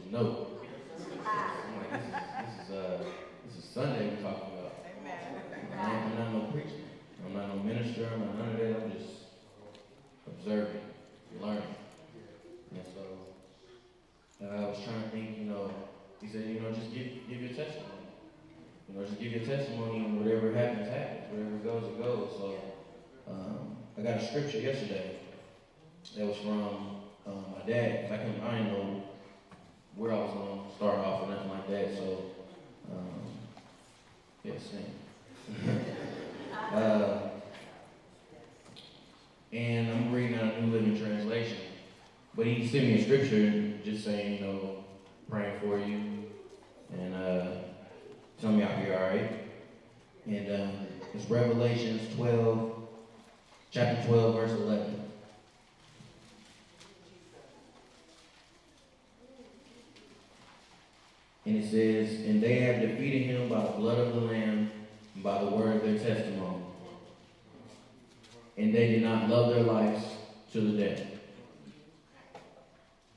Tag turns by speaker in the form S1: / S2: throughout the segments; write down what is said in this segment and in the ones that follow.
S1: some note. I'm like, this is Sunday we're talking about. I'm not no preacher. I'm not no minister. I'm not none of that. I'm just observing, learning. And so I was trying to think, he said, just give your testimony. Just give your testimony, and whatever happens, happens. Whatever goes, it goes. So I got a scripture yesterday that was from my dad. I didn't know where I was going to start off or nothing like that. So, same. And I'm reading out a New Living Translation. But he sent me a scripture just saying, praying for you and telling me I'll be all right. And it's Revelations 12, chapter 12, verse 11. And it says, and they have defeated him by the blood of the Lamb and by the word of their testimony. And they did not love their lives to the death.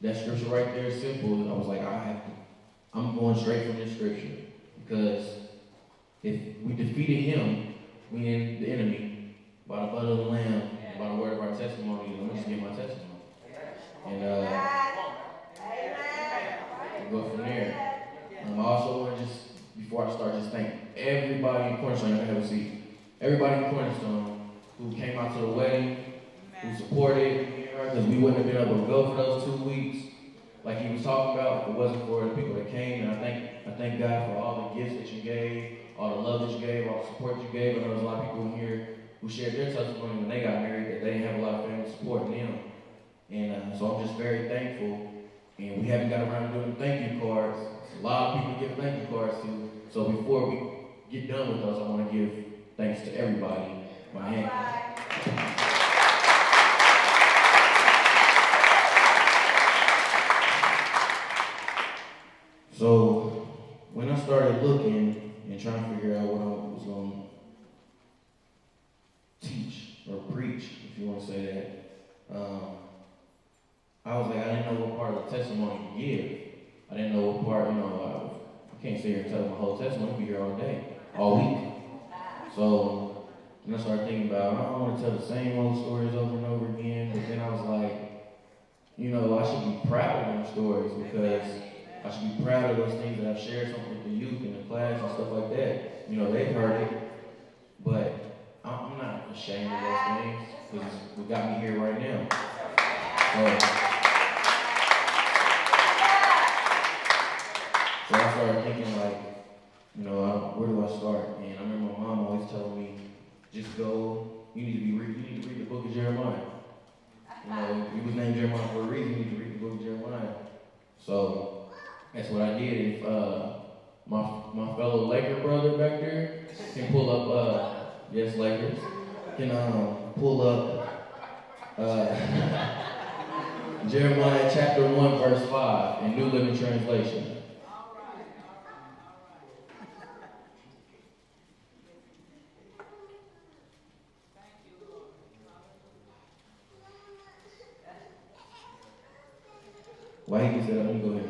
S1: That scripture right there is simple. I was like, I'm going straight from this scripture. Because if we defeated him, meaning the enemy, by the blood of the Lamb, and by the word of our testimony, then I'm just give my testimony. And we'll go from there. I also want to before I start, just thank everybody in Cornerstone. You can have a seat. Everybody in Cornerstone who came out to the wedding, who supported, because we wouldn't have been able to go for those 2 weeks, like he was talking about, if it wasn't for the people that came. And I thank God for all the gifts that you gave, all the love that you gave, all the support you gave. I know there's a lot of people in here who shared their testimony when they got married that they didn't have a lot of family supporting them. And so I'm just very thankful. And we haven't got around to doing thank you cards. A lot of people give thank you cards too. So before we get done with those, I want to give thanks to everybody. My hand. So when I started looking and trying to figure out what I was going to teach or preach, if you want to say that, I was like, I didn't know what part of the testimony to give. I didn't know what part, I can't sit here and tell my whole testimony. I'll be here all day, all week. So then I started thinking about, I don't want to tell the same old stories over and over again. But then I was like, I should be proud of them stories, because I should be proud of those things that I've shared something with the youth in the class and stuff like that. They've heard it, but I'm not ashamed of those things, because it's what got me here right now. So I started thinking where do I start? And I remember my mom always telling me, just go, you need to read the book of Jeremiah. He was named Jeremiah for a reason. You need to read the book of Jeremiah. So that's what I did. If my fellow Laker brother back there can pull up, yes, Lakers, can pull up Jeremiah chapter 1, verse 5 in New Living Translation. Why he gets that up? Let me go ahead.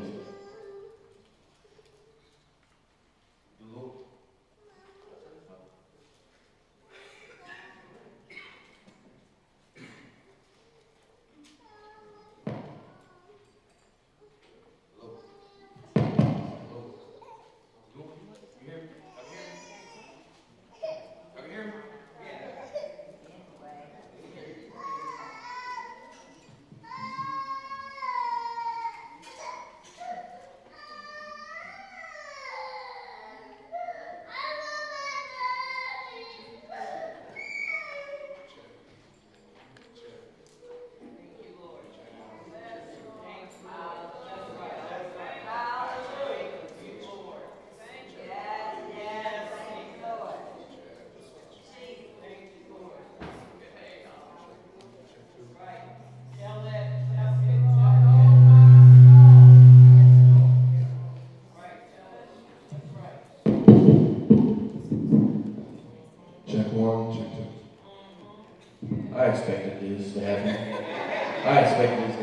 S1: I expected this to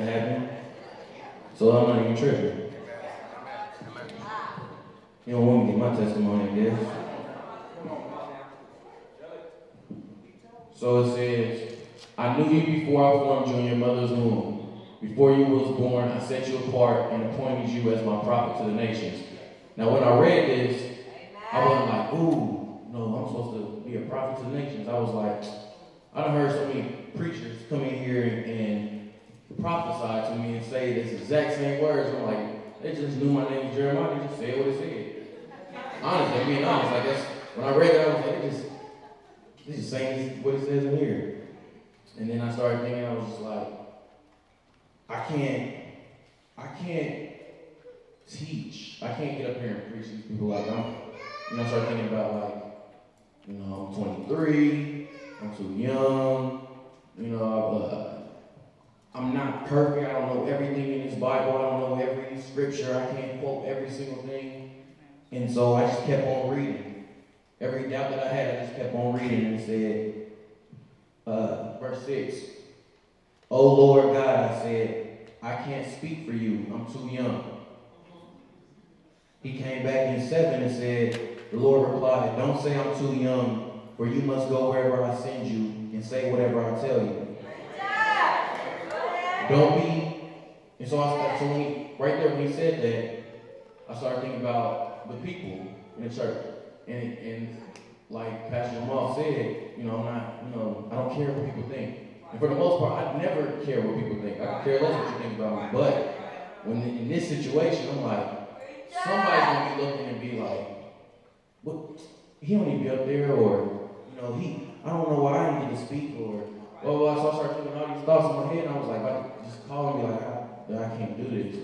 S1: happen. So I'm not even tripping. You don't want me to get my testimony, I guess. So it says, I knew you before I formed you in your mother's womb. Before you was born, I set you apart and appointed you as my prophet to the nations. Now, when I read this, I wasn't like, ooh, no, I'm supposed to be a prophet to the nations. I was like, I done heard so many preachers come in here and prophesy to me and say this exact same words. I'm like, they just knew my name was Jeremiah. They just said what it said. Honestly, being honest, I guess when I read that, I was like, they just saying what it says in here. And then I started thinking, I was just like, I can't teach. I can't get up here and preach to these people like I started thinking about like, I'm 23, I'm too young, I'm not perfect, I don't know everything in this Bible, I don't know every scripture, I can't quote every single thing. And so I just kept on reading. Every doubt that I had, I just kept on reading, and it said, verse 6, "O Lord God," I said, "I can't speak for you, I'm too young." He came back in 7 and said, the Lord replied, "Don't say I'm too young, for you must go wherever I send you and say whatever I tell you." Don't be. And so when he said that, I started thinking about the people in the church. And like Pastor Jamal said, I don't care what people think. And for the most part, I never care what people think. I care less what you think about me. But when in this situation, I'm like, somebody's gonna be looking and be like, "What? He don't need to be up there," or I don't know why I didn't get to speak, or So I started thinking all these thoughts in my head, and I was like, just calling me like, I can't do this, I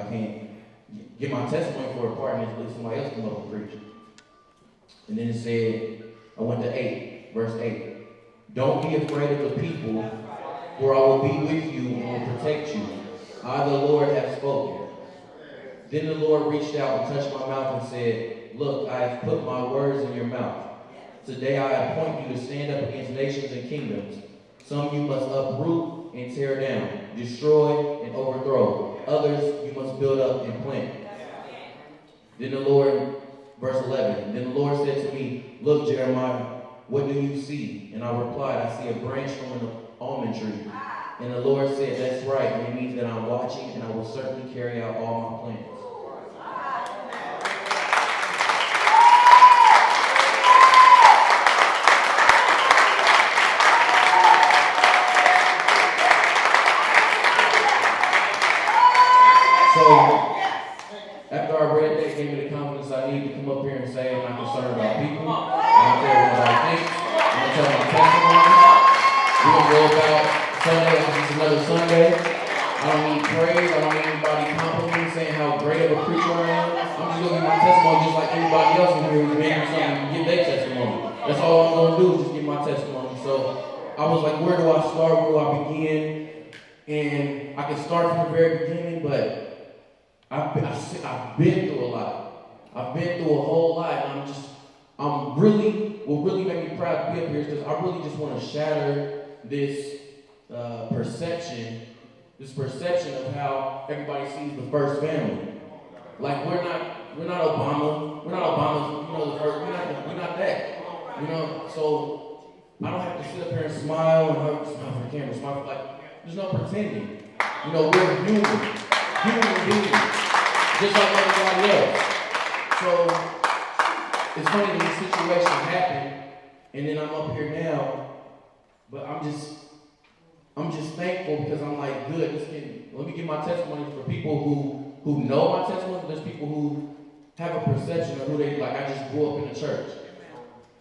S1: can't get my testimony for a part and let somebody else come up and preach. And then it said, I went to 8, verse 8. "Don't be afraid of the people, for I will be with you and will protect you. I, the Lord, have spoken." Then the Lord reached out and touched my mouth and said, "Look, I have put my words in your mouth. Today I appoint you to stand up against nations and kingdoms. Some you must uproot and tear down, destroy and overthrow. Others you must build up and plant." Then the Lord, verse 11, "Then the Lord said to me, 'Look, Jeremiah, what do you see?' And I replied, 'I see a branch from an almond tree.' And the Lord said, 'That's right. And it means that I'm watching, and I will certainly carry out all my plans.'" So, after I read that, it gave me the confidence I need to come up here and say I'm not concerned about people. I don't care what anybody thinks. I'm going to tell my testimony. We're going to go about Sunday like it's another Sunday. I don't need praise. I don't need anybody complimenting, saying how great of a preacher I am. I'm just going to give my testimony just like anybody else in here who's been through something and give their testimony. That's all I'm going to do is just give my testimony. So, I was like, where do I start? Where do I begin? And I can start from the very beginning, but I've been through a lot. I've been through a whole lot, and what really made me proud to be up here is because I really just want to shatter this perception of how everybody sees the first family. Like we're not Obama. We're not Obama's, the first. We're not that. So I don't have to sit up here and smile for the camera, smile like there's no pretending. We're human beings, just like everybody else. So it's funny that this situation happened, and then I'm up here now, but I'm just thankful because I'm like, good. Let me give my testimony for people who know my testimony. But there's people who have a perception of who they like. I just grew up in the church.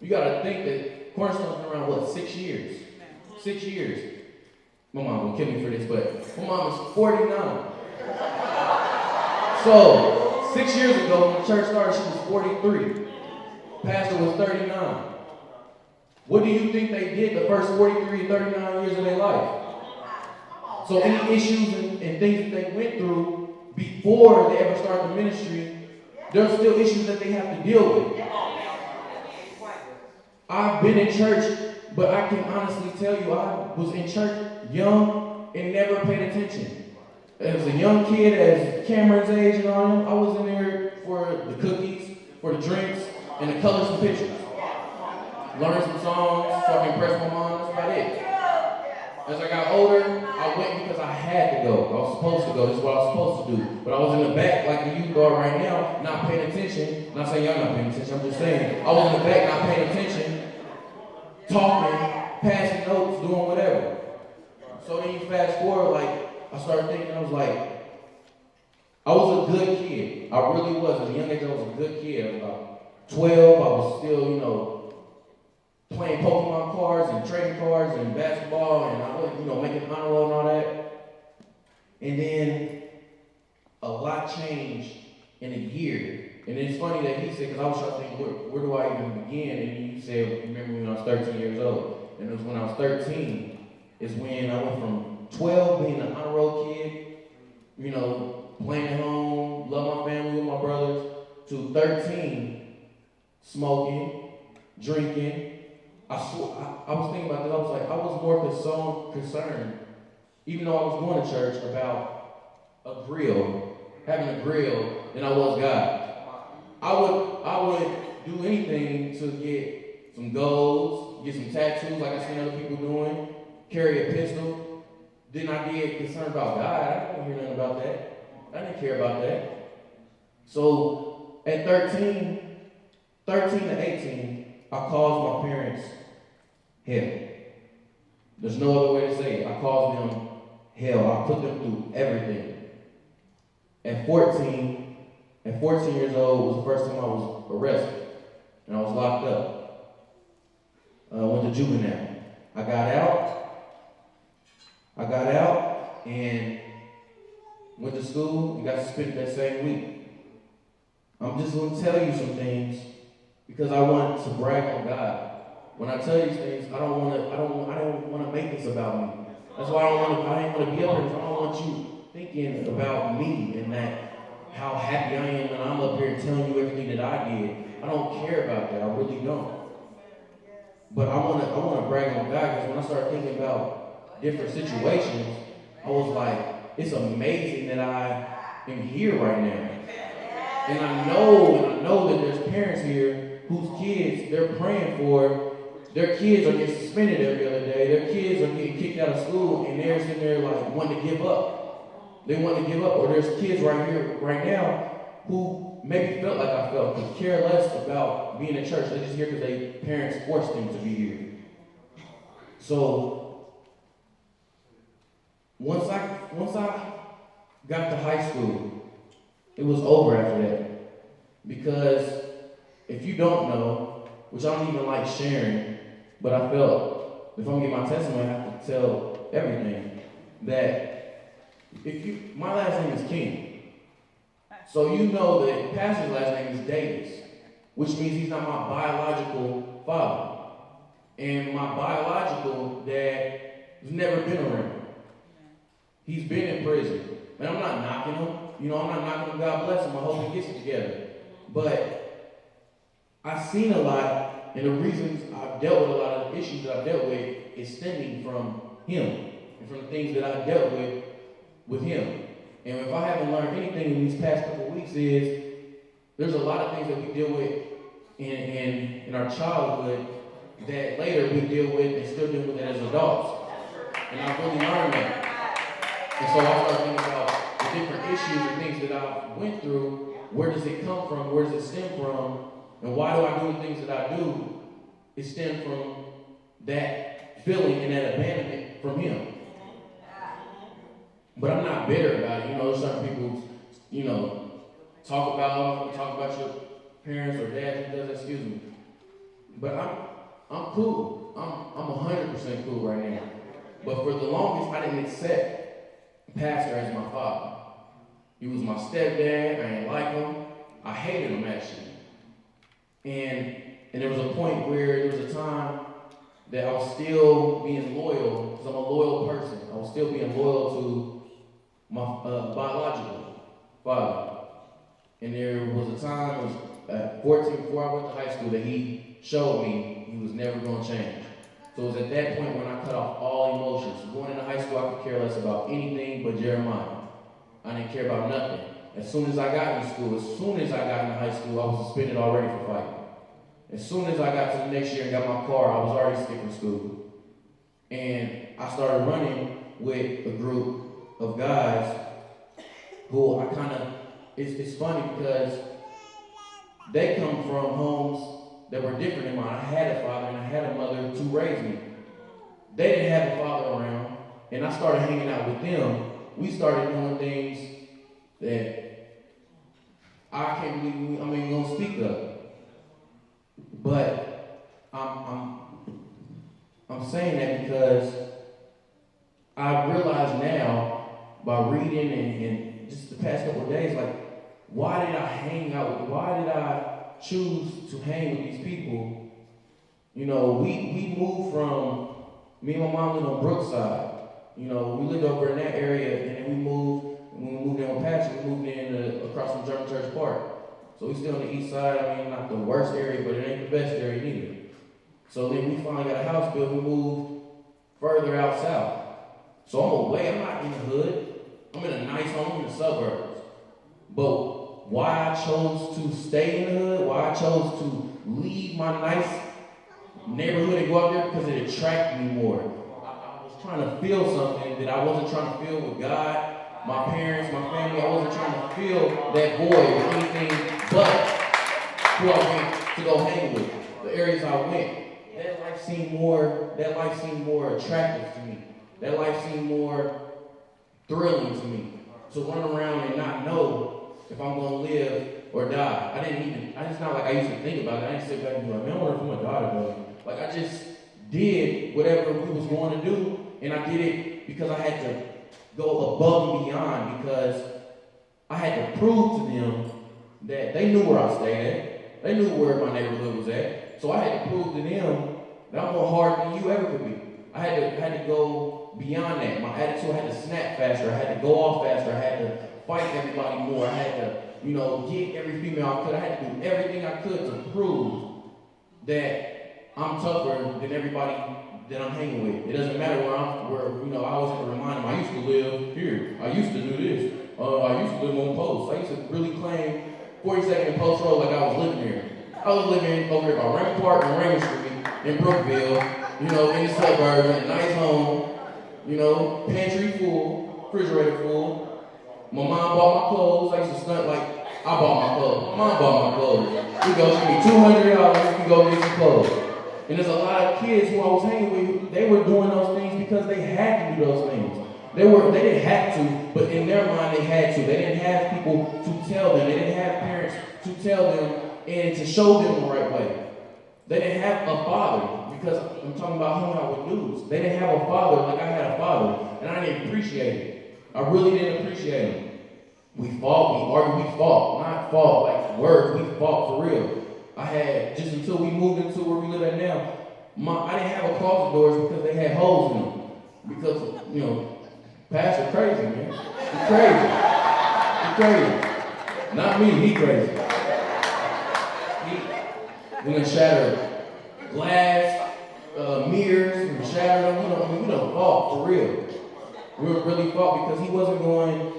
S1: You got to think that Cornerstone's been around 6 years? 6 years. My mom will kill me for this, but my mom is 49. So, 6 years ago when the church started, she was 43. Pastor was 39. What do you think they did the first 43, 39 years of their life? So any issues and things that they went through before they ever started the ministry, there's still issues that they have to deal with. I've been in church, but I can honestly tell you I was in church young and never paid attention. As a young kid, as Cameron's age and all, I was in there for the cookies, for the drinks, and to color some pictures. Learn some songs so I can impress my mom. That's about it. As I got older, I went because I had to go. I was supposed to go. This is what I was supposed to do. But I was in the back like the youth are right now, not paying attention. I'm not saying y'all not paying attention. I'm just saying I was in the back not paying attention, talking, passing notes, doing whatever. So then you fast forward, like, I started thinking, I was like, I was a good kid. I really was. At a young age, I was a good kid. I was about 12. I was still, playing Pokemon cards and trading cards and basketball, and I was, making honor roll and all that. And then a lot changed in a year. And it's funny that he said, because I was trying to think, where do I even begin? And he said, remember when I was 13 years old. And it was when I was 13 is when I went from 12 being an honor roll kid, playing at home, love my family with my brothers, to 13, smoking, drinking. I was thinking about this. I was like, I was more concerned, even though I was going to church, about having a grill, than I was God. I would do anything to get some golds, get some tattoos like I seen other people doing, carry a pistol. Then I get concerned about God. I didn't hear nothing about that. I didn't care about that. So at 13 to 18, I caused my parents hell. There's no other way to say it. I caused them hell. I put them through everything. At 14 years old was the first time I was arrested. And I was locked up. Went to juvenile. I got out and went to school and got suspended that same week. I'm just going to tell you some things because I want to brag on God. When I tell you these things, I don't want to make this about me. That's why I didn't want to be up here, because I don't want you thinking about me and that how happy I am when I'm up here telling you everything that I did. I don't care about that. I really don't. But I want to brag on God, because when I started thinking about different situations, I was like, it's amazing that I am here right now. And I know that there's parents here whose kids they're praying for. Their kids are getting suspended every other day. Their kids are getting kicked out of school, and they're sitting there like wanting to give up. They want to give up. Or there's kids right here, right now, who maybe felt like I felt, could care less about being in church. They're just here because their parents forced them to be here. So once I got to high school, it was over after that. Because if you don't know, which I don't even like sharing, but I felt if I'm gonna give my testimony, I have to tell everything. That my last name is King. So you know that Pastor's last name is Davis, which means he's not my biological father. And my biological dad has never been around. He's been in prison. And I'm not knocking him. I'm not knocking him. God bless him. I hope he gets it together. But I've seen a lot. And the reasons I've dealt with a lot of the issues that I've dealt with is stemming from him and from the things that I've dealt with him. And if I haven't learned anything in these past couple of weeks is there's a lot of things that we deal with in our childhood that later we deal with and still deal with it as adults. And I've really learned that. And so I started thinking about the different issues and things that I went through. Where does it come from? Where does it stem from? And why do I do the things that I do? It stems from that feeling and that abandonment from him. But I'm not bitter about it. Certain people, talk about your parents or dad who does that, excuse me. But I'm cool. I'm 100% cool right now. But for the longest, I didn't accept Pastor as my father. He was my stepdad. I didn't like him. I hated him, actually. And there was a point where there was a time that I was still being loyal, because I'm a loyal person. I was still being loyal to my biological father. And there was a time, it was at 14, before I went to high school, that he showed me he was never going to change. So it was at that point when I cut off all emotions. Going into high school, I could care less about anything but Jeremiah. I didn't care about nothing. As soon as I got into school, as soon as I got into high school, I was suspended already for fighting. As soon as I got to the next year and got my car, I was already skipping school. And I started running with a group of guys who I kind of, it's funny because they come from homes that were different than mine. I had a father and I had a mother to raise me. They didn't have a father around, and I started hanging out with them. We started doing things that I can't believe I'm even gonna speak of. But I'm saying that because I realize now by reading and just the past couple of days, like, why did I hang out with, why did I choose to hang with these people? You know, we moved from, me and my mom lived on Brookside. You know, we lived over in that area, and then when we moved in with Patrick, we moved in across from German Church Park. So we still on the east side. I mean, not the worst area, but it ain't the best area neither. So then we finally got a house built, we moved further out south. So I'm away, I'm not in the hood. I'm in a nice home in the suburbs. But why I chose to stay in the hood, why I chose to leave my nice neighborhood and go out there, because it attracted me more. I was trying to feel something that I wasn't trying to feel with God, my parents, my family. I wasn't trying to feel that void with anything but who I went to go hang with, the areas I went. That life seemed more attractive to me. That life seemed more thrilling to me. To run around and not know if I'm gonna live or die. It's not like I used to think about it. I didn't sit back and be like, man, I wonder if I'm gonna die today. Like, I just did whatever we was going to do, and I did it because I had to go above and beyond, because I had to prove to them that they knew where I stayed at. They knew where my neighborhood was at. So I had to prove to them that I'm more hard than you ever could be. I had to go beyond that. My attitude, I had to snap faster. I had to go off faster. I had to fight everybody more. I had to, get every female I could. I had to do everything I could to prove that I'm tougher than everybody that I'm hanging with. It doesn't matter where I always have to remind them, I used to live here. I used to do this. I used to live on Post. I used to really claim 42nd and Post Road like I was living here. I was living over here by Raymond Park and Raymond Street in Brookville, in the suburbs, in a nice home, pantry full, refrigerator full. My mom bought my clothes. I used to stunt like I bought my clothes. My mom bought my clothes. We go, give me $200, we go get some clothes. And there's a lot of kids who I was hanging with, they were doing those things because they had to do those things. They didn't have to, but in their mind they had to. They didn't have people to tell them. They didn't have parents to tell them and to show them the right way. They didn't have a father, because I'm talking about hanging out with dudes. They didn't have a father like I had a father, and I didn't appreciate it. I really didn't appreciate it. We fought, we argued, we fought. Not fought like words, we fought for real. I had, just until we moved into where we live at now, I didn't have a closet doors because they had holes in them. Because, Pastor crazy, man. He crazy. Not me, he crazy. We done shattered glass, mirrors, we shattered them. We done fought for real. We really fought because he wasn't going.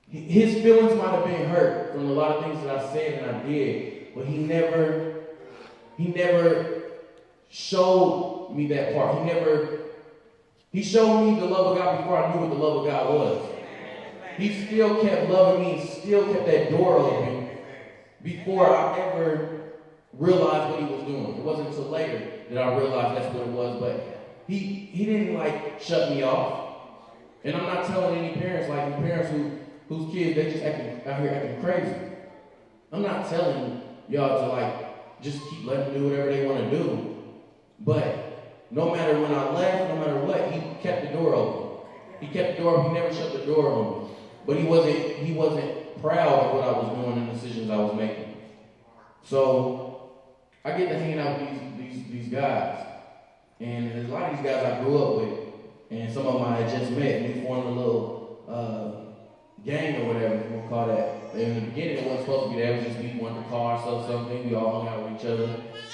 S1: His feelings might have been hurt from a lot of things that I said and I did, but he never showed me that part. He showed me the love of God before I knew what the love of God was. He still kept loving me, still kept that door open before I ever realized what he was doing. It wasn't until later that I realized that's what it was, but he didn't shut me off. And I'm not telling any parents, whose kids, they just out here acting crazy. I'm not telling y'all to just keep letting them do whatever they want to do. But no matter when I left, no matter what, he kept the door open. He kept the door open, he never shut the door on me. But he wasn't proud of what I was doing and the decisions I was making. So I get to hang out with these guys. And there's a lot of these guys I grew up with. And some of them I had just met, and we formed a little gang or whatever you want to call that. And in the beginning, it wasn't supposed to be that. It was just me wanting to call ourselves something. We all hung out with each other.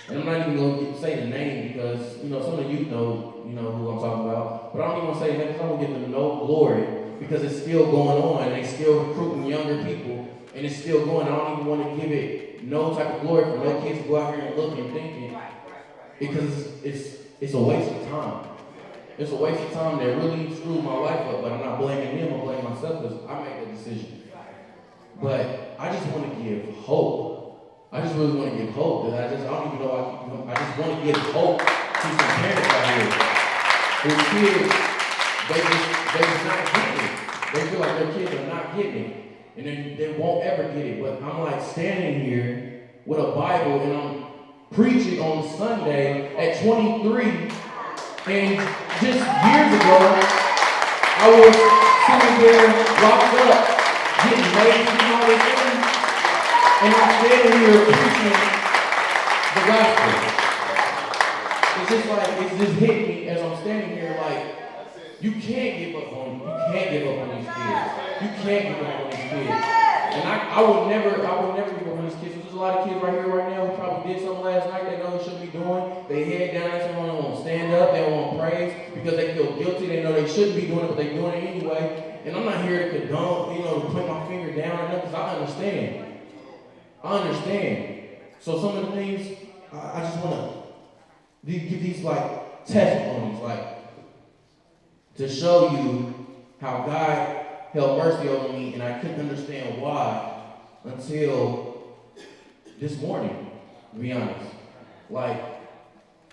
S1: And I'm not even going to say the name because, some of you know who I'm talking about. But I don't even want to say the name because I don't want to give them no glory because it's still going on, and they still recruiting younger people, and it's still going. I don't even want to give it no type of glory for no kids to go out here and look and thinking, because it's a waste of time. It's a waste of time that really screwed my life up, but I'm not blaming them, I'm blaming myself because I made that decision. But I just want to give hope. I just really want to give hope. I don't even know I just want to give hope to some parents out here whose kids, they just not getting it. They feel like their kids are not getting it. And then they won't ever get it. But I'm like standing here with a Bible and I'm preaching on Sunday at 23. And just years ago, I was sitting there locked up, getting lazy and all this things. And I'm standing here preaching the gospel. It's just like, it's just hit me as I'm standing here like, you can't give up on these kids. You can't give up on these kids. And I would never give up on these kids. There's a lot of kids right here right now who probably did something last night they know they shouldn't be doing. They head down, they don't want to stand up, they don't want to praise because they feel guilty. They know they shouldn't be doing it, but they're doing it anyway. And I'm not here to condone, to put my finger down or nothing, because I understand. So some of the things, I just want to give these like testimonies, like to show you how God held mercy over me, and I couldn't understand why until this morning, to be honest. Like,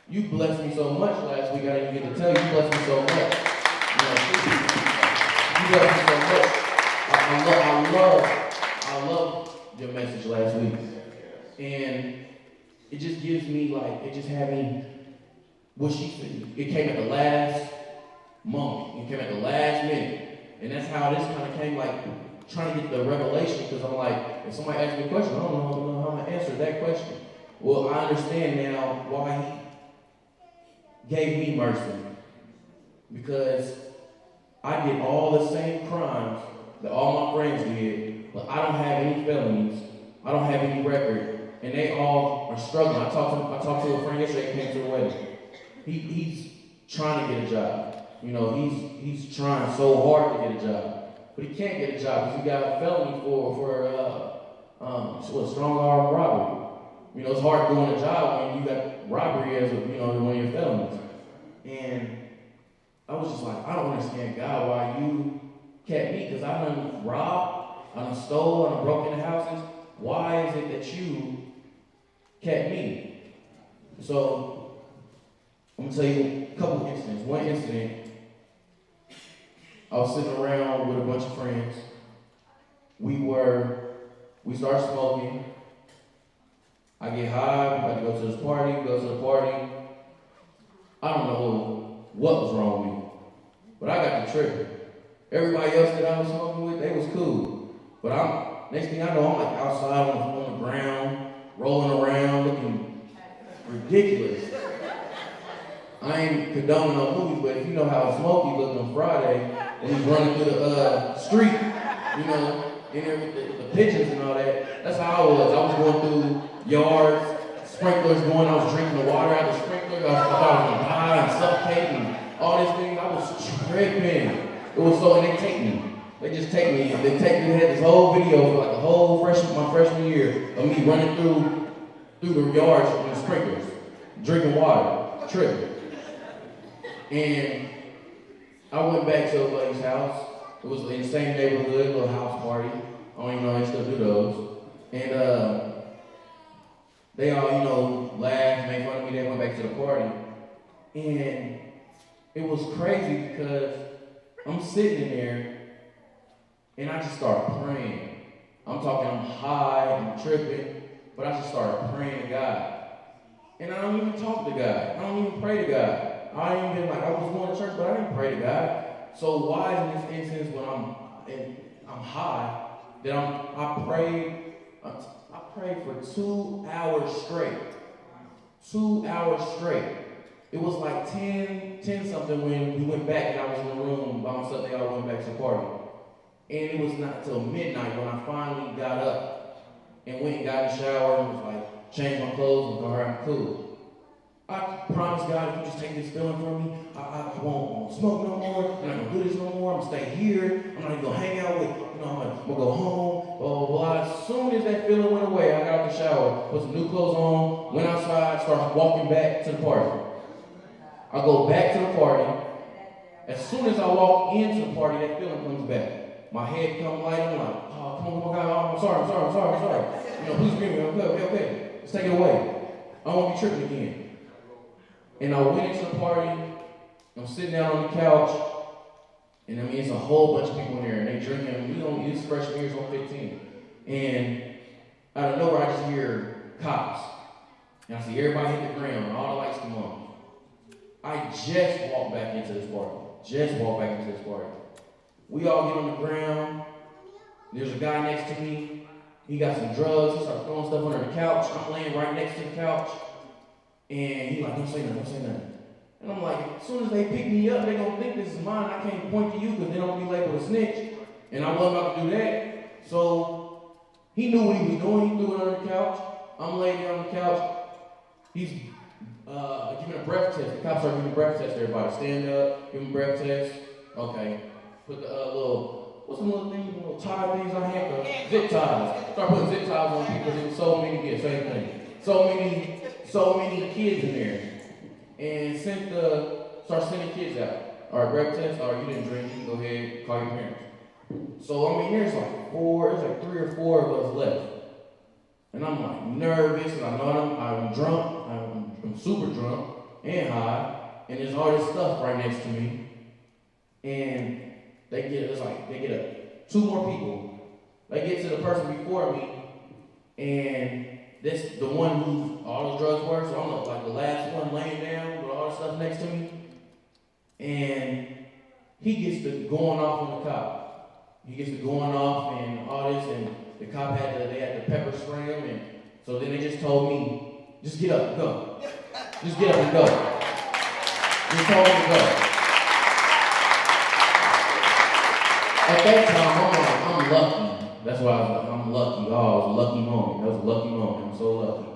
S1: you blessed me so much last week, I didn't get to tell you, you blessed me so much. You blessed me so much. I love your message last week. And it just gives me like, it just had me, what she said, it came at the last moment. It came at the last minute. And that's how this kind of came, like, trying to get the revelation, because I'm like, if somebody asks me a question, I don't know how I'm going to answer that question. Well, I understand now why he gave me mercy. Because I did all the same crimes that all my friends did, but I don't have any felonies. I don't have any record. And they all are struggling. I talked to a friend yesterday who came to the wedding. He's trying to get a job. He's trying so hard to get a job, but he can't get a job because he got a felony for strong arm robbery. It's hard doing a job when you got robbery as one of your felonies. And I was just like, I don't understand, God, why you kept me, because I done robbed, I done stole, I done broke into houses. Why is it that you kept me? So I'm gonna tell you a couple incidents. One incident. I was sitting around with a bunch of friends. We started smoking. I get high, we about to go to the party. I don't know what was wrong with me, but I got the tripping. Everybody else that I was smoking with, they was cool. But next thing I know, I'm like outside on the ground, rolling around, looking ridiculous. I ain't condoning no movies, but if you know how Smokey looked on Friday, when he's running through the street, in there with the pigeons and all that, that's how I was. I was going through yards, sprinklers going, I was drinking the water out of the sprinkler, I thought I was going to die and suffocate and all these things. I was tripping. It was so, and they take me. They just take me. They had this whole video for like the whole my freshman year of me running through the yards in the sprinklers, drinking water, tripping. And I went back to a buddy's house. It was in the same neighborhood, little house party. I don't even know if they still do those. And they all, laughed, made fun of me. They went back to the party. And it was crazy because I'm sitting in there and I just started praying. I'm high, I'm tripping, but I just started praying to God. And I don't even talk to God. I don't even pray to God. I ain't been I was going to church, but I didn't pray to God. So why in this instance when I'm high, that I prayed for 2 hours straight. 2 hours straight. It was like 10 something when we went back and I was in the room by myself. They all went back to the party. And it was not until midnight when I finally got up and went and got in the shower and was changed my clothes and got her cool. I promise God, if you just take this feeling from me, I won't smoke no more. I'm not going to do this no more. I'm going to stay here. I'm not even going to hang out with, I'm going to go home. Blah, blah, blah. As soon as that feeling went away, I got out the shower, put some new clothes on, went outside, started walking back to the party. I go back to the party. As soon as I walk into the party, that feeling comes back. My head comes light. I'm like, oh, come on, God. I'm sorry. Please forgive me. Okay. Let's take it away. I won't be tripping again. And I went into the party, I'm sitting down on the couch, and it's a whole bunch of people in there, and they drinking, this freshman year, so I'm 15. And out of nowhere, I just hear cops. And I see everybody hit the ground, and all the lights come on. I just walked back into this party. We all get on the ground. There's a guy next to me. He got some drugs. He starts throwing stuff under the couch. I'm laying right next to the couch. And he's like, don't say nothing. And I'm like, as soon as they pick me up, they're going to think this is mine. I can't point to you because then I'm going to be labeled a snitch. And I wasn't about to do that. So he knew what he was doing. He threw it under the couch. I'm laying there on the couch. He's giving a breath test. The cops are giving a breath test to everybody. Stand up, give him a breath test. Okay. Put the what's the little things, little tie things I have? Zip ties. Start putting zip ties on people. There's so many kids, same thing. So many kids in there. And start sending kids out. All right, breath test. All right, you didn't drink. You can go ahead, call your parents. So, there's like 3 or 4 of us left. And I'm like nervous, and I know I'm drunk. I'm super drunk and high. And there's all this stuff right next to me. And they get 2 more people. They get to the person before me, and that's the one who all those drugs were. So I'm like the last one laying down with all the stuff next to me. And he gets to going off on the cop. He gets to going off and all this, and the cop had to pepper spray him. And so then they just told me, just get up and go. Just get up and go. Just told me to go. At that time, I'm lucky. That's why I was like, I'm lucky. Oh, it was a lucky moment. That was a lucky moment. I'm so lucky.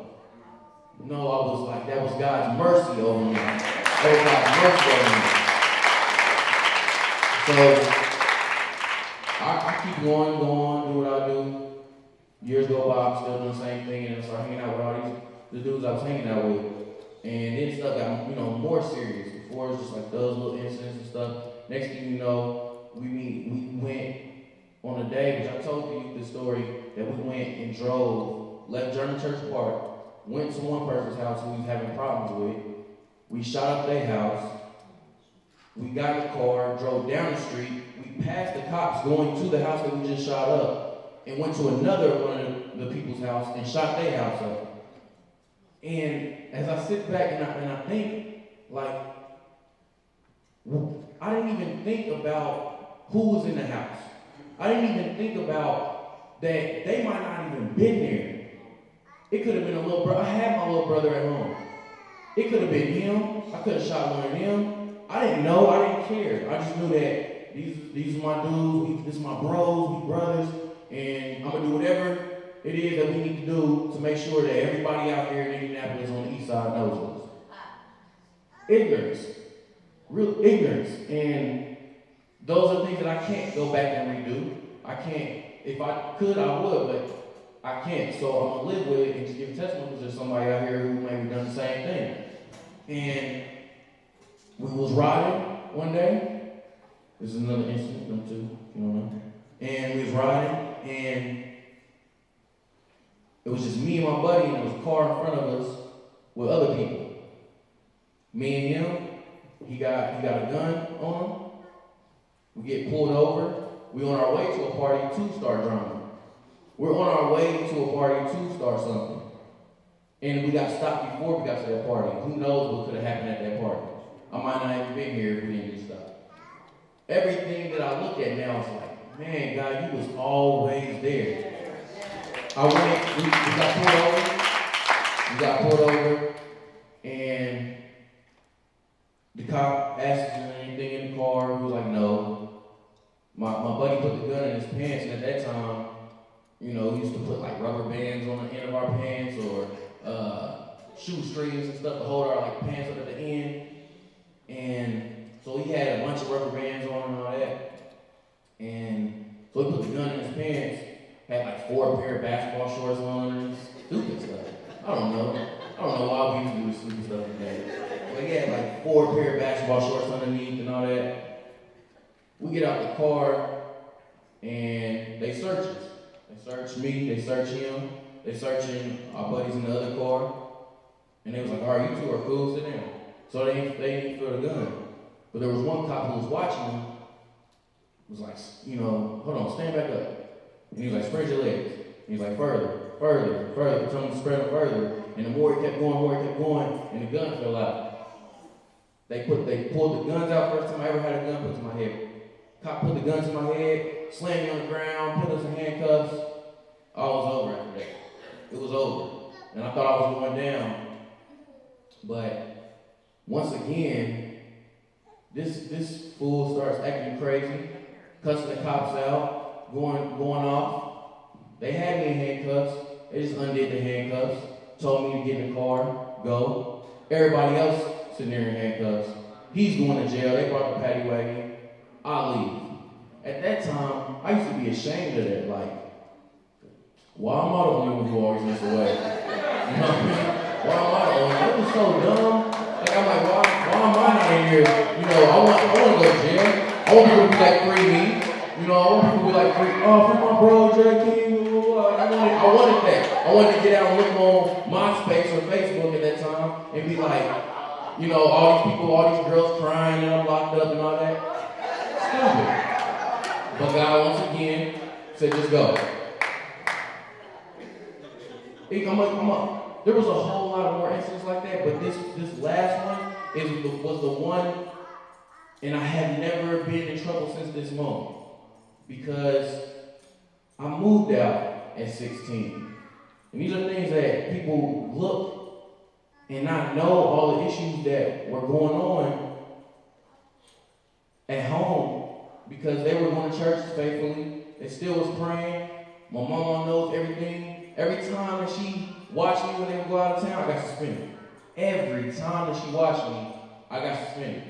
S1: No, I was like, that was God's mercy over me. That was God's mercy over me. So, I keep going, do what I do. Years go by, I'm still doing the same thing, and I start hanging out with all the dudes I was hanging out with. And then stuff got, more serious. Before it was just like those little incidents and stuff. Next thing you know, we went on a day, which I told you the story, that we went and left German Church Park, went to one person's house who we was having problems with. We shot up their house. We got in the car, drove down the street. We passed the cops going to the house that we just shot up, and went to another one of the people's house and shot their house up. And as I sit back and I think, like, I didn't even think about who was in the house. I didn't even think about that they might not even been there. It could have been a little brother. I had my little brother at home. It could have been him. I could have shot one of them. I didn't know. I didn't care. I just knew that these are my dudes. This is my bros, we brothers, and I'm gonna do whatever it is that we need to do to make sure that everybody out there in Indianapolis on the east side knows us. Ignorance. Real ignorance. And those are things that I can't go back and redo. I can't. If I could, I would, but I can't. So I'm going to live with it and just give testimony because there's somebody out here who maybe done the same thing. And we was riding one day. This is another incident, them two, And we was riding, and it was just me and my buddy, and there was a car in front of us with other people. Me and him, he got a gun on him. We get pulled over. We on our way to a party to start drumming. We're on our way to a party to start something. And we got stopped before we got to that party. Who knows what could have happened at that party? I might not have been here if we didn't get stopped. Everything that I look at now is like, man, God, you was always there. We got pulled over, and the cop asked us if there was anything in the car. We was like, no. My buddy put the gun in his pants, and at that time, he used to put like rubber bands on the end of our pants or shoestrings and stuff to hold our like pants up at the end. And so he had a bunch of rubber bands on and all that. And so he put the gun in his pants, had like 4 pair of basketball shorts on and stupid stuff. I don't know why we used to do this stupid stuff today. But he had like 4 pair of basketball shorts underneath and all that. We get out the car and they search us. They search me, they search him, they searching our buddies in the other car. And they was like, all right, you two are cool, sit down. So they didn't feel the gun. But there was one cop who was watching them, was like, hold on, stand back up. And he was like, spread your legs. And he was like, further, tell him to spread them further. And the more he kept going, and the gun fell out. They pulled the guns out. First time I ever had a gun put to my head. Cop put the gun to my head, slammed me on the ground, put us in handcuffs. All was over after that. It was over. And I thought I was going down. But once again, this fool starts acting crazy, cussing the cops out, going off. They had me in handcuffs. They just undid the handcuffs, told me to get in the car, go. Everybody else sitting there in handcuffs. He's going to jail. They brought the paddy wagon. I leave. At that time, I used to be ashamed of that. Like, why am I the only one who always gets away? You know what I mean? Why am I the only one? It was so dumb. Like, I'm like, why am I not in here? I want to go to jail. I want people to be like, free me. I want people to be like, free my bro, J. King. I wanted that. I wanted to get out and look on MySpace or Facebook at that time and be like, all these people, all these girls crying and I'm locked up and all that. Stupid. But God, once again, said, just go. There was a whole lot of more incidents like that, but this last one was the one, and I have never been in trouble since this moment. Because I moved out at 16. And these are things that people look and not know all the issues that were going on at home because they were going to church faithfully. They still was praying. My mama knows everything. Every time that she watched me when they would go out of town, I got suspended. Every time that she watched me, I got suspended.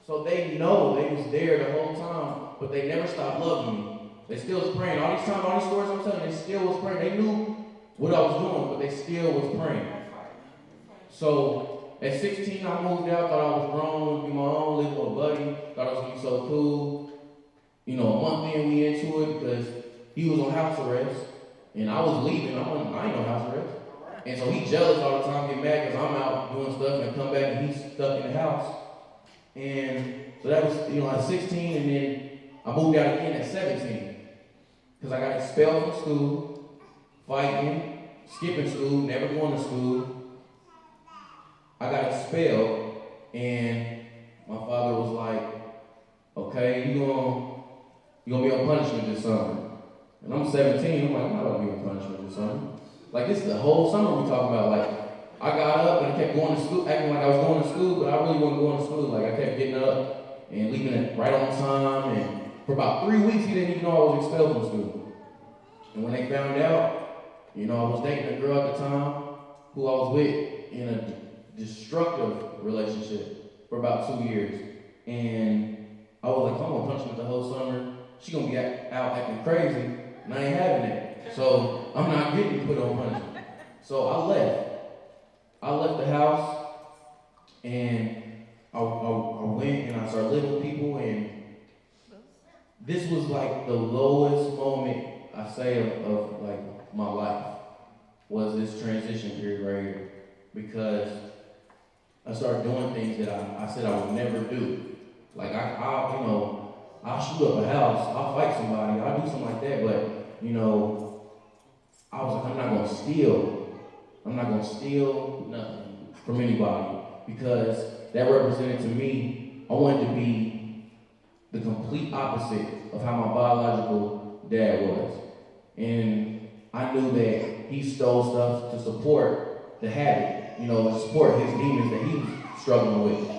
S1: So they know they was there the whole time, but they never stopped loving me. They still was praying. All these times, all these stories I'm telling, they still was praying. They knew what I was doing, but they still was praying. So at 16, I moved out, thought I was grown, be my own, live with a buddy, thought I was going to be so cool. A month in, we into it because he was on house arrest, and I was leaving. I ain't on house arrest. And so he's jealous all the time, get mad because I'm out doing stuff and I come back and he's stuck in the house. And so that was, at 16, and then I moved out again at 17 because I got expelled from school, fighting, skipping school, never going to school. I got expelled, and my father was like, okay, you're gonna be on punishment this summer. And I'm 17, I'm like, I'm not gonna be on punishment this summer. Like, this is the whole summer we talking about. Like, I got up and I kept going to school, acting like I was going to school, but I really wasn't going to school. Like, I kept getting up and leaving it right on time, and for about 3 weeks, he didn't even know I was expelled from school. And when they found out, I was dating a girl at the time who I was with in a destructive relationship for about 2 years. And I was like, I'm gonna punishment the whole summer. She gonna be out acting crazy, and I ain't having that. So I'm not getting put on punishment. So I left. I left the house, and I went and I started living with people, and this was like the lowest moment, I say, of like my life, was this transition period right here. Because I started doing things that I said I would never do. Like I'll shoot up a house, I'll fight somebody, I'll do something like that, but I was like, I'm not gonna steal. I'm not gonna steal nothing from anybody, because that represented to me, I wanted to be the complete opposite of how my biological dad was. And I knew that he stole stuff to support the habit, to support his demons that he was struggling with.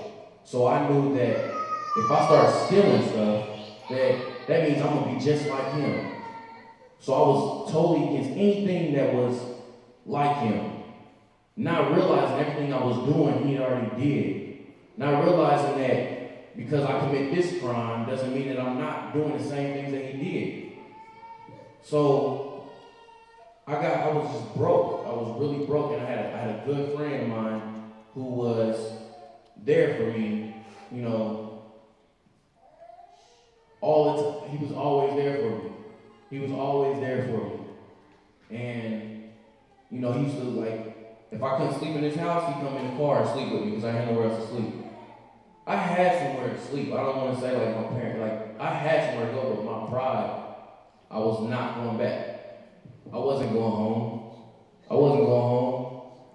S1: So I knew that if I start stealing stuff, that means I'm gonna be just like him. So I was totally against anything that was like him. Not realizing everything I was doing, he already did. Not realizing that because I commit this crime doesn't mean that I'm not doing the same things that he did. So I was just broke. I was really broke, and I had a good friend of mine who was there for me, you know, he was always there for me. He was always there for me. And, you know, he used to, like, if I couldn't sleep in his house, he'd come in the car and sleep with me because I had nowhere else to sleep. I had somewhere to sleep. I don't want to say like my parents, like, I had somewhere to go, but my pride, I was not going back. I wasn't going home. I wasn't going home.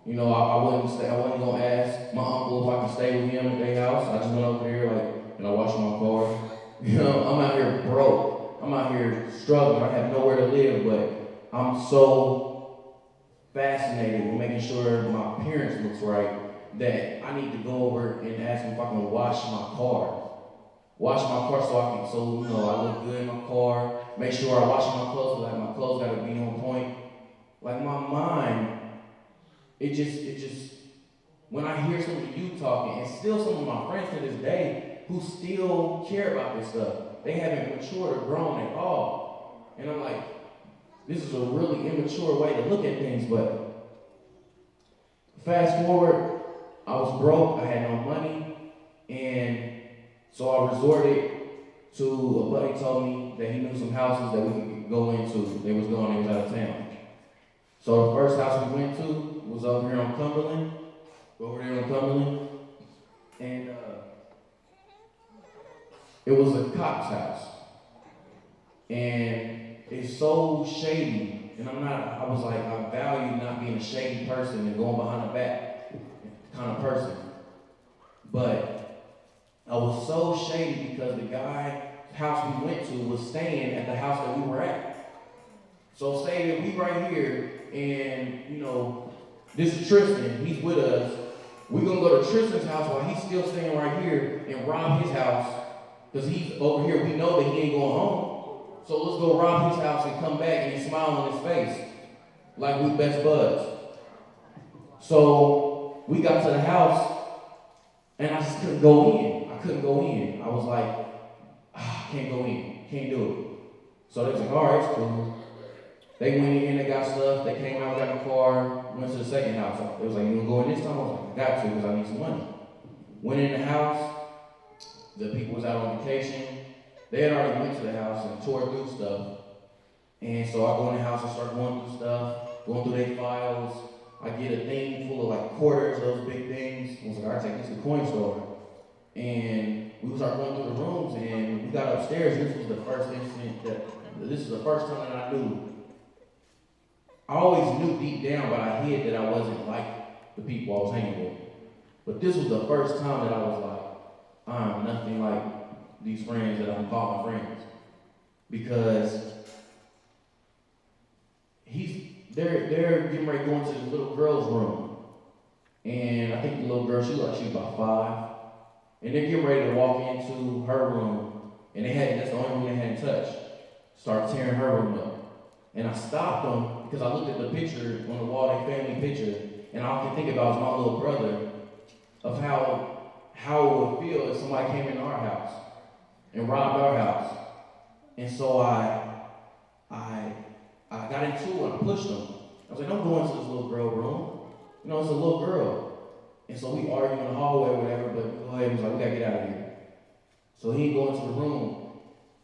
S1: You know, I wasn't going to ask my uncle if I could stay with him at their house. I just went over there, like, and I washed my car. You know, I'm out here broke. I'm out here struggling. I have nowhere to live, but I'm so fascinated with making sure my appearance looks right that I need to go over and ask him if I can wash my car. Wash my car so you know, I look good in my car. Make sure I wash my clothes, like my clothes gotta be on point. Like my mind, it just, when I hear some of you talking, and still some of my friends to this day who still care about this stuff, they haven't matured or grown at all. And I'm like, this is a really immature way to look at things, but fast forward, I was broke, I had no money, and so I resorted to, a buddy told me that he knew some houses that we could go into. They was out of town. So the first house we went to was over here on Cumberland, and it was a cop's house. And it's so shady, and I was like, I value not being a shady person and going behind the back kind of person. But I was so shady because the guy's house we went to was staying at the house that we were at. So say that we right here, and you know, this is Tristan, he's with us. We're gonna go to Tristan's house while he's still staying right here and rob his house, because he's over here, we know that he ain't going home. So let's go rob his house and come back and he's smiling on his face like we best buds. So we got to the house and I just couldn't go in. I was like, I can't go in, can't do it. So they was like, all right, it's cool. They went in, they got stuff, they came out, got in the car, went to the second house. It was like, you wanna go in this time? I was like, I got to because I need some money. Went in the house, the people was out on vacation. They had already went to the house and tore through stuff. And so I go in the house and start going through stuff, going through their files. I get a thing full of like quarters, those big things. I was like, all right, take this to the coin store. And we start going through the rooms and we got upstairs. This was the first time that I knew. I always knew deep down, but I hid that I wasn't like the people I was hanging with. But this was the first time that I was like, I'm nothing like these friends that I'm calling friends. Because they're getting ready to go into this little girl's room. And I think the little girl, she was about 5. And they're getting ready to walk into her room. And that's the only room they hadn't touched. Start tearing her room up. And I stopped them because I looked at the picture on the wall, their family picture, and all I could think about was my little brother, of how it would feel if somebody came into our house and robbed our house. And so I got into it, I pushed them. I was like, don't go into this little girl room. You know, it's a little girl. And so we argued in the hallway or whatever, but go ahead, he was like, we gotta get out of here. So he didn't go into the room.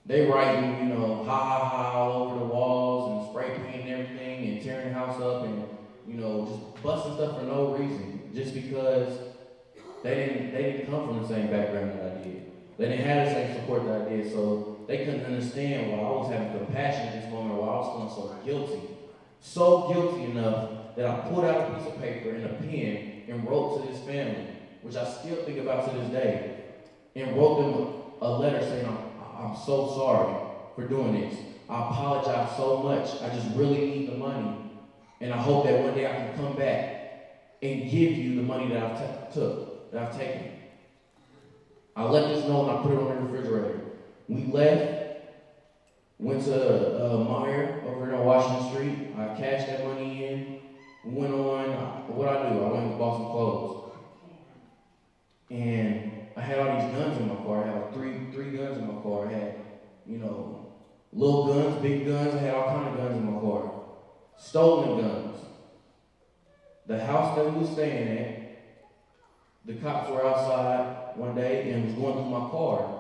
S1: They writing, you know, ha ha ha all over the walls and spray painting everything and tearing the house up and, you know, just busting stuff for no reason. Just because they didn't come from the same background that I did. They didn't have the same support that I did, so they couldn't understand why I was having compassion at this moment, why I was feeling so guilty. So guilty enough that I pulled out a piece of paper and a pen and wrote to this family, which I still think about to this day, and wrote them a letter saying, I'm so sorry for doing this. I apologize so much. I just really need the money. And I hope that one day I can come back and give you the money that I've taken. I let this know and I put it on the refrigerator. We left, went to Meyer over here on Washington Street. I cashed that money in. We went on, what I do? I And I had all these guns in my car. I had like three guns in my car. I had, little guns, big guns. I had all kind of guns in my car. Stolen guns. The house that we were staying at, the cops were outside one day and was going through my car.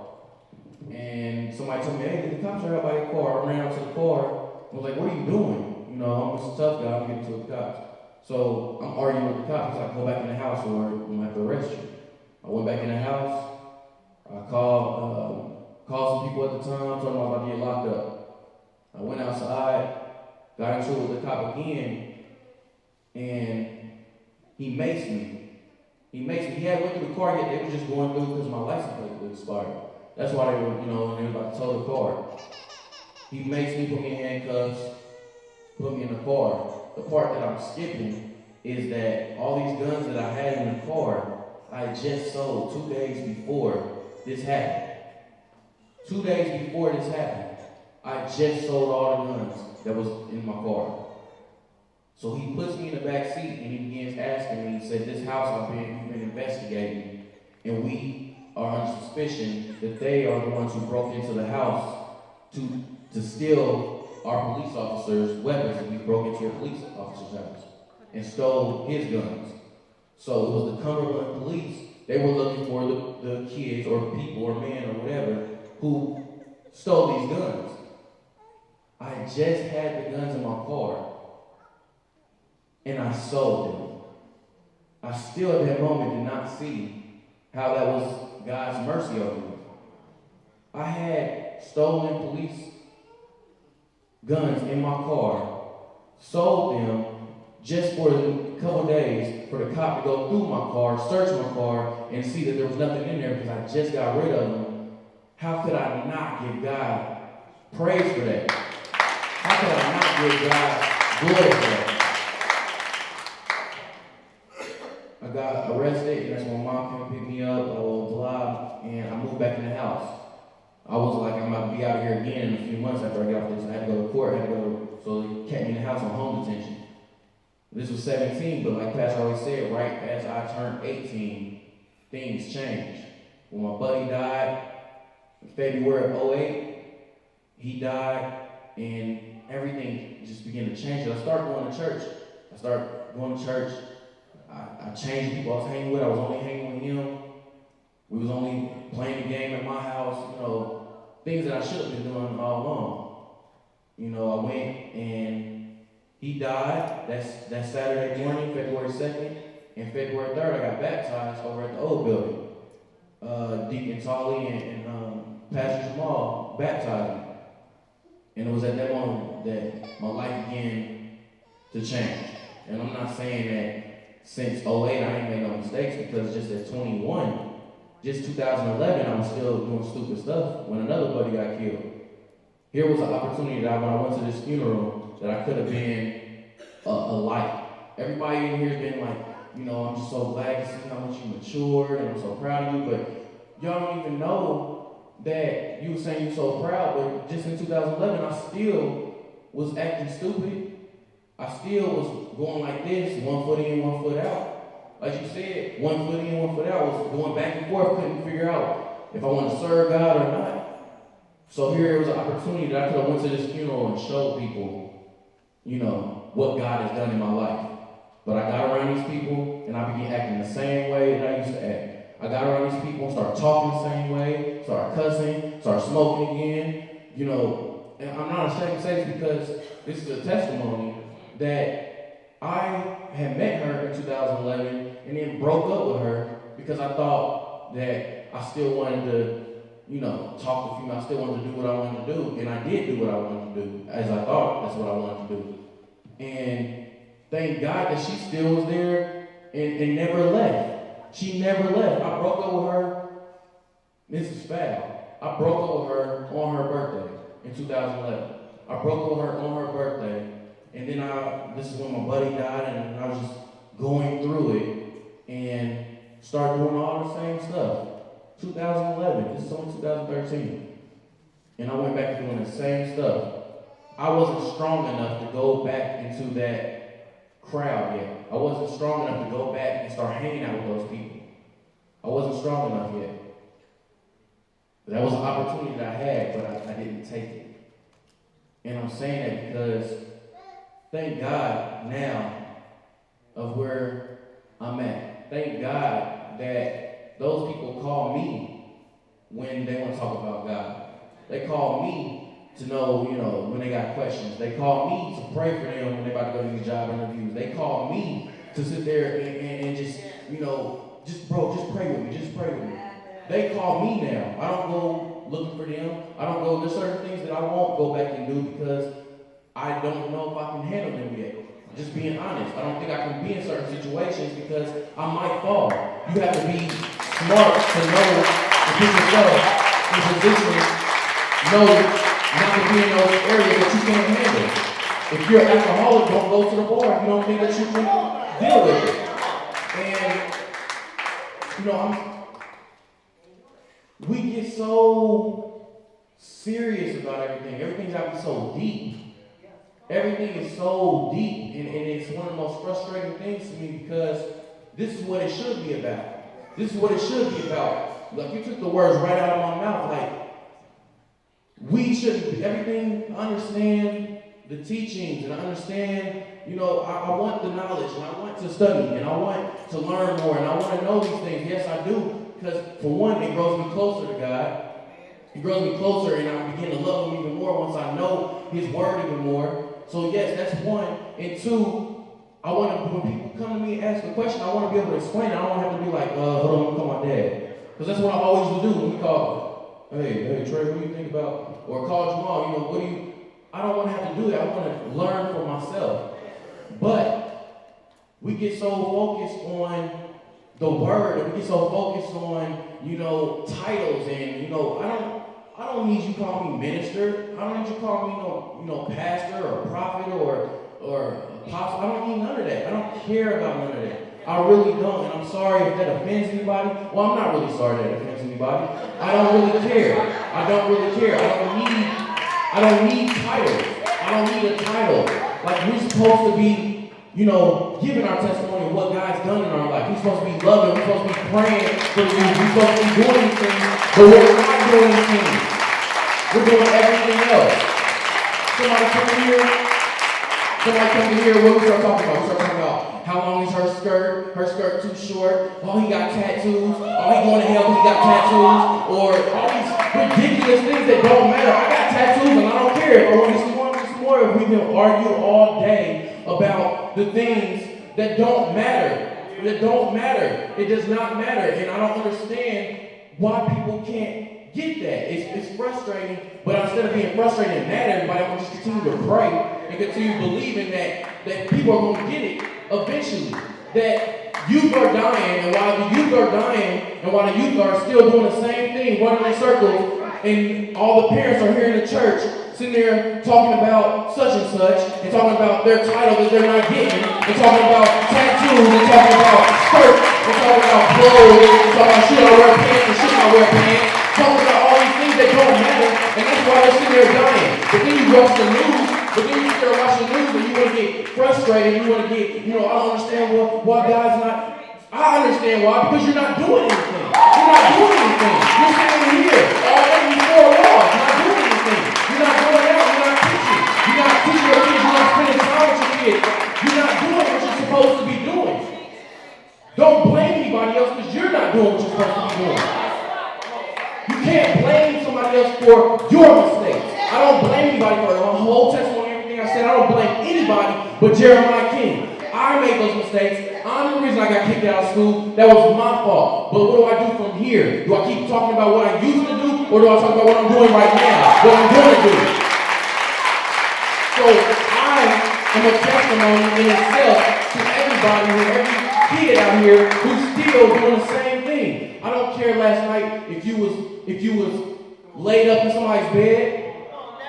S1: And somebody told me, hey, the cops are out by your car. I ran out to the car. I was like, what are you doing? I'm just a tough guy. I'm getting to the cops. So I'm arguing with the cops. I go back in the house or I'm going to have to arrest you. I went back in the house. I called some people at the time, told them I was about to get locked up. I went outside, got into it with the cop again, and he maced me. He hadn't went through the car yet. They were just going through because my license plate was expired. That's why they were, when they were about to tow the car. He maced me, put me in handcuffs, put me in the car. The part that I'm skipping is that all these guns that I had in the car, I just sold 2 days before this happened. 2 days before this happened, I just sold all the guns that was in my car. So he puts me in the back seat and he begins asking me, he said, this house you've been investigating, and we are under suspicion that they are the ones who broke into the house to steal our police officers' weapons, and we broke into a police officer's house and stole his guns. So it was the Cumberland police. They were looking for the kids or people or men or whatever who stole these guns. I just had the guns in my car and I sold them. I still at that moment did not see how that was God's mercy over me. I had stolen police guns in my car, sold them just for a couple days for the cop to go through my car, search my car, and see that there was nothing in there because I just got rid of them. How could I not give God praise for that? How could I not give God glory for that? I got arrested, and that's when mom came and picked me up, blah, and I moved back in the house. I was like, I'm about to be out of here again in a few months after I got off this. I had to go to court, so they kept me in the house on home detention. This was 17, but like Pastor always said, right as I turned 18, things changed. When my buddy died in February of 2008, he died, and everything just began to change. I started going to church. I changed the people I was hanging with. I was only hanging with him. We was only playing the game at my house, things that I should have been doing all along. I went and he died that Saturday morning, February 2nd, and February 3rd I got baptized over at the old building. Deacon Tolly and Pastor Jamal baptized me. And it was at that moment that my life began to change. And I'm not saying that since 2008 I ain't made no mistakes, because just at 21, just 2011, I was still doing stupid stuff when another buddy got killed. Here was an opportunity that when I went to this funeral, that I could have been a light. Everybody in here has been like, I'm just so glad to see how much you matured, and I'm so proud of you, but y'all don't even know that you were saying you're so proud, but just in 2011, I still was acting stupid. I still was going like this, 1 foot in, 1 foot out. Like you said, 1 foot in, 1 foot out, was going back and forth, couldn't figure out if I wanted to serve God or not. So here was an opportunity that I could have went to this funeral and showed people, what God has done in my life. But I got around these people and I began acting the same way that I used to act. I got around these people and started talking the same way, started cussing, started smoking again. And I'm not ashamed to say this because this is a testimony that I had met her in 2011 and then broke up with her because I thought that I still wanted to, talk to female. I still wanted to do what I wanted to do. And I did do what I wanted to do, as I thought that's what I wanted to do. And thank God that she still was there and never left. She never left. I broke up with her. This is foul. I broke up with her on her birthday in 2011. I broke up with her on her birthday. And then this is when my buddy died, and I was just going through it and started doing all the same stuff. 2011, this is only 2013. And I went back to doing the same stuff. I wasn't strong enough to go back into that crowd yet. I wasn't strong enough to go back and start hanging out with those people. I wasn't strong enough yet. But that was an opportunity that I had, but I didn't take it. And I'm saying that because thank God now of where I'm at. Thank God that those people call me when they want to talk about God. They call me to know, when they got questions. They call me to pray for them when they're about to go to these job interviews. They call me to sit there and just, just pray with me. Just pray with me. They call me now. I don't go looking for them. There's certain things that I won't go back and do because I don't know if I can handle them yet. Just being honest. I don't think I can be in certain situations because I might fall. You have to be smart to know to put yourself in position, know not to be in those areas that you can't handle. If you're an alcoholic, don't go to the bar if you don't think that you can deal with it. And, we get so serious about everything. Everything's got to be so deep. Everything is so deep, and it's one of the most frustrating things to me because this is what it should be about. This is what it should be about. Like, you took the words right out of my mouth. Like, we should everything understand the teachings, and I understand, I want the knowledge, and I want to study, and I want to learn more, and I want to know these things. Yes, I do, because for one, it grows me closer to God. It grows me closer, and I begin to love Him even more once I know His Word even more. So yes, that's one. And two, I want to, when people come to me and ask a question, I want to be able to explain it. I don't have to be like, hold on, let me call my dad. Because that's what I always would do when we call, hey, Trey, what do you think about, or call Jamal, I don't want to have to do that. I want to learn for myself. But we get so focused on the word, and we get so focused on, titles, and, I don't need you to call me minister. I don't need you to call me pastor or prophet or apostle. I don't need none of that. I don't care about none of that. I really don't. And I'm sorry if that offends anybody. Well, I'm not really sorry that it offends anybody. I don't really care. I don't really care. I don't need titles. I don't need a title. Like, we're supposed to be, giving our testimony of what God's done in our life. We're supposed to be loving. We're supposed to be praying for you. We're supposed to be doing these things, but we're not doing these things. We're doing everything else. Somebody come in here, what we start talking about? We start talking about how long is her skirt too short, he got tattoos, he going to hell because he got tattoos, or all these ridiculous things that don't matter. I got tattoos and I don't care. If I want to see more, if we can argue all day about the things that don't matter. That don't matter. It does not matter. And I don't understand why people can't get that. It's frustrating, but instead of being frustrated and mad at everybody, I'm going to just continue to pray and continue believing that people are going to get it eventually. That youth are dying, and while the youth are dying, and while the youth are still doing the same thing, running in circles, and all the parents are here in the church, sitting there talking about such and such, and talking about their title that they're not getting, and talking about tattoos, and talking about skirts, and talking about clothes, and talking about should I wear pants or should I wear pants, talking about all these things that don't matter, and that's why they're sitting there dying. But then you watch the news, but then you sit there and watch the news, and you want to get frustrated, you want to get, I don't understand why God's not. I understand why, because you're not doing anything. You're not doing anything. You're standing here all day before a wall, not doing anything. You're not going out, you're not teaching. You're not teaching your kids, you're not spending time with your kids. You're not doing what you're supposed to be doing. Don't blame anybody else because you're not doing what you're supposed to be doing. You can't blame somebody else for your mistakes. I don't blame anybody for my whole testimony, everything I said. I don't blame anybody but Jeremiah King. I made those mistakes. I'm the reason I got kicked out of school. That was my fault. But what do I do from here? Do I keep talking about what I used to do, or do I talk about what I'm doing right now? What I'm going to do? So I am a testimony in itself to everybody, every kid out here who's still doing the same thing. I don't care last night if you was laid up in somebody's bed.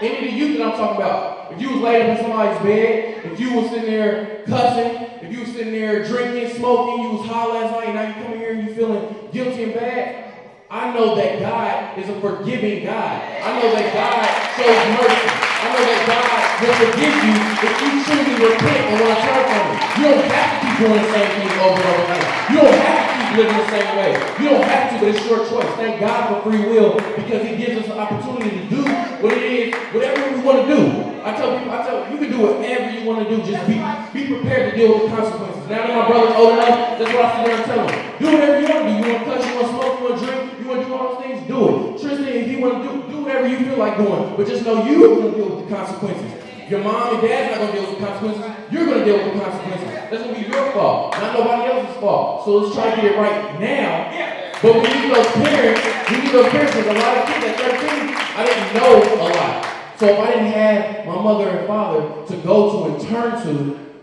S1: Any of the youth that I'm talking about, if you was laid up in somebody's bed, if you was sitting there cussing, if you was sitting there drinking, smoking, you was high last night, and now you come here and you feeling guilty and bad, I know that God is a forgiving God. I know that God shows mercy. I know that God will forgive you if you truly repent and want to turn from it. You don't have to keep doing the same thing over and over again. You don't have to keep keep living the same way. You don't have to, but it's your choice. Thank God for free will because he gives us an opportunity to do what it is, whatever we want to do. I tell people, you can do whatever you want to do. Just be prepared to deal with the consequences. Now that my brother's old enough, that's what I sit there and tell him. Do whatever you want to do. You want to cuss, you want to smoke, you want to drink, you want to do all those things, do it. Tristan, if you want to do whatever you feel like doing, but just know you're going to deal with the consequences. Your mom and dad's not going to deal with the consequences. You're going to deal with the consequences. That's going to be your fault, not nobody else's fault. So let's try to get it right now. But we need those parents, because a lot of kids at 13, I didn't know a lot. So if I didn't have my mother and father to go to and turn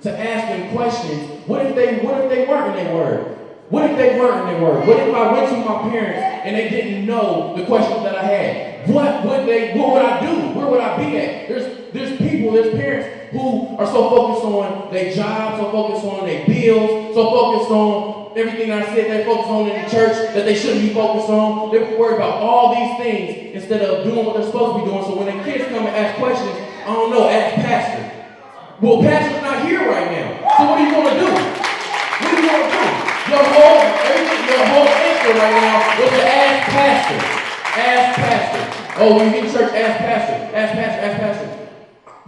S1: to ask them questions, what if they weren't in their word? What if they weren't in their word? What if I went to my parents and they didn't know the questions that I had? What would I do? Where would I be at? There's parents who are so focused on their job, so focused on their bills, so focused on everything I said they're focused on in the church that they shouldn't be focused on. They're worried about all these things instead of doing what they're supposed to be doing. So when their kids come and ask questions, I don't know, ask pastor. Well, pastor's not here right now. So what are you going to do? What are you going to do? Your whole answer right now was to ask pastor. Ask pastor. Oh, when you get to church, ask pastor. Ask pastor, ask pastor.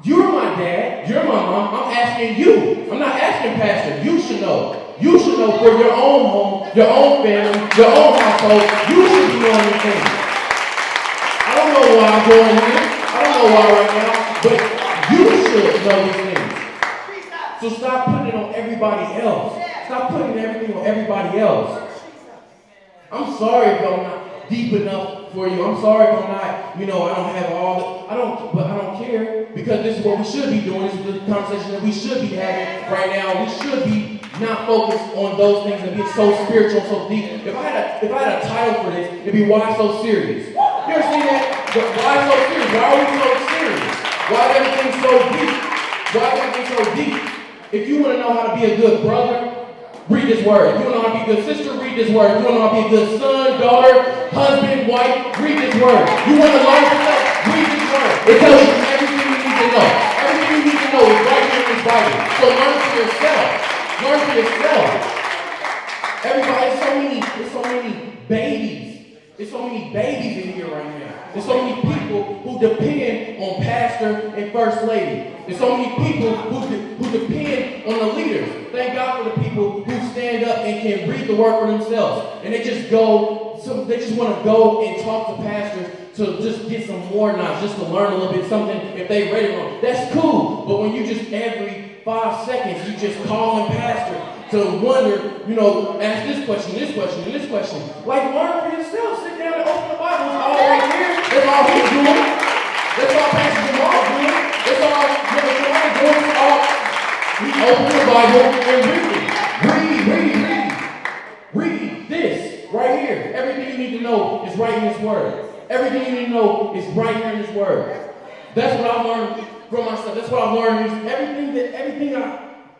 S1: You're my dad. You're my mom. I'm asking you. I'm not asking pastor. You should know. You should know for your own home, your own family, your own household. You should be knowing these things. I don't know why I'm going here. I don't know why right now. But you should know these things. So stop putting it on everybody else. Stop putting everything on everybody else. I'm sorry if I'm not deep enough for you. I'm sorry if I'm not, I don't have all the, but I don't care because this is what we should be doing. This is the conversation that we should be having right now. We should be not focused on those things and be so spiritual, so deep. If I had a title for this, it'd be Why So Serious? You ever seen that? But why so serious? Why are we so serious? Why is everything so deep? Why is everything so deep? If you want to know how to be a good brother, read this word. If you want to know how to be a good sister, read this word. If you want to know how to be a good son, daughter, husband, wife, read this word. You want to learn from that? Read this word. It tells you everything you need to know. Everything you need to know is right here in this Bible. So learn for yourself. Learn for yourself. Everybody, there's so many babies. There's so many babies in here right now. There's so many people who depend on pastor and first lady. There's so many people who depend on the leaders. Thank God for the people who stand up and can read the word for themselves. And they just want to go and talk to pastors to just get some more knowledge, just to learn a little bit something if they read it wrong. That's cool. But when you just every 5 seconds, you just call them pastor to wonder, ask this question, and this question. Like, learn for yourself. Sit down and open the Bible. It's all right here. That's all he's doing. That's all Pastor Jamal doing. That's all Brother Jamal doing. It's all he opened the Bible and read it. Read this right here. Everything you need to know is right in this word. Everything you need to know is right here in this word. That's what I've learned from myself. That's what I've learned.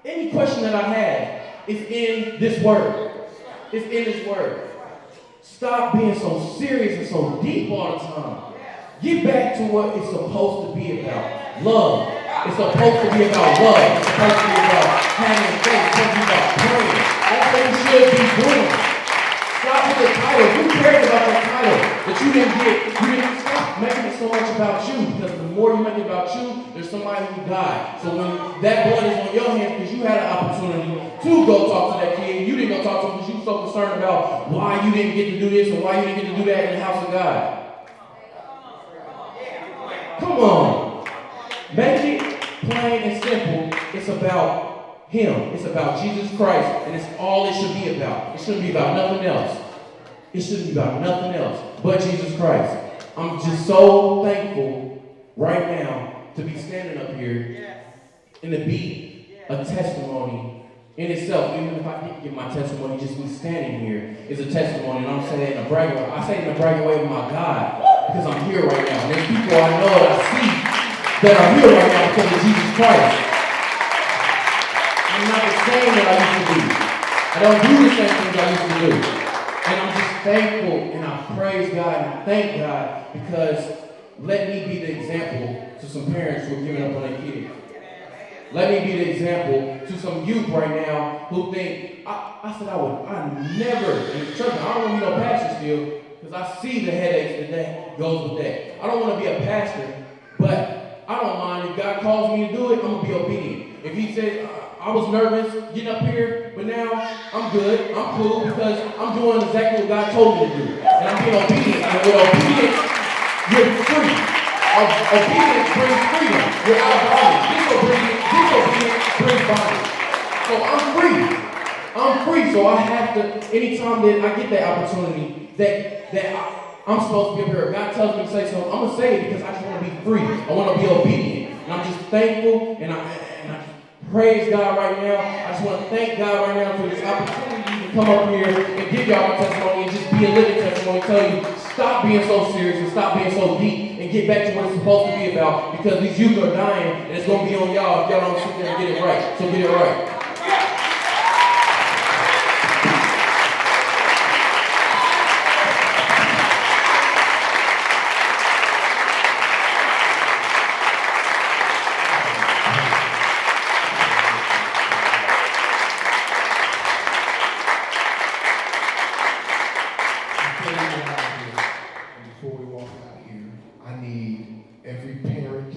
S1: Any question that I have is in this word. It's in this word. Stop being so serious and so deep all the time. Get back to what it's supposed to be about. Love. It's supposed to be about love. It's supposed to be about having faith. It's supposed to be about praying. That's what we should be doing. Stop with the title. Who cares about your title that you didn't get? You didn't stop making it so much about you, because the more you make it about you, there's somebody who died. So when that blood is on your hands, because you had an opportunity to go talk to that kid, you didn't go talk to him because you were so concerned about why you didn't get to do this and why you didn't get to do that in the house of God. Come on. Make it plain and simple. It's about Him. It's about Jesus Christ, and it's all it should be about. It shouldn't be about nothing else. It shouldn't be about nothing else but Jesus Christ. I'm just so thankful right now to be standing up here and to be a testimony in itself. Even if I didn't give my testimony, just me standing here is a testimony. And I'm saying it in a bragging way. I say it in a bragging way with my God, because I'm here right now. And there's people I know that I see that are here right now because of Jesus Christ. I'm not the same that I used to be. I don't do the same things I used to do. And I'm just thankful, and I praise God and I thank God, because let me be the example to some parents who are giving up on their kids. Let me be the example to some youth right now who think, I said I never, and trust me, I don't want to be no pastor still, because I see the headaches that goes with that. I don't want to be a pastor, but I don't mind if God calls me to do it, I'm going to be obedient. If he says, I was nervous getting up here, but now I'm good, I'm cool, because I'm doing exactly what God told me to do. And I'm being obedient. And with obedience, you're free. Obedience brings freedom without bondage. Disobedience brings bondage. So I'm free. I'm free. So I have to, anytime that I get that opportunity, that I'm supposed to be up here, if God tells me to say something, I'm going to say it because I just want to be free. I want to be obedient. And I'm just thankful, and I praise God right now. I just want to thank God right now for this opportunity to come up here and give y'all my testimony and just be a living testimony. Tell you, stop being so serious and stop being so deep and get back to what it's supposed to be about, because these youth are dying and it's going to be on y'all if y'all don't sit there and get it right. So get it right.
S2: Before we walk out here, I need every parent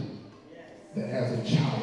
S2: that has a child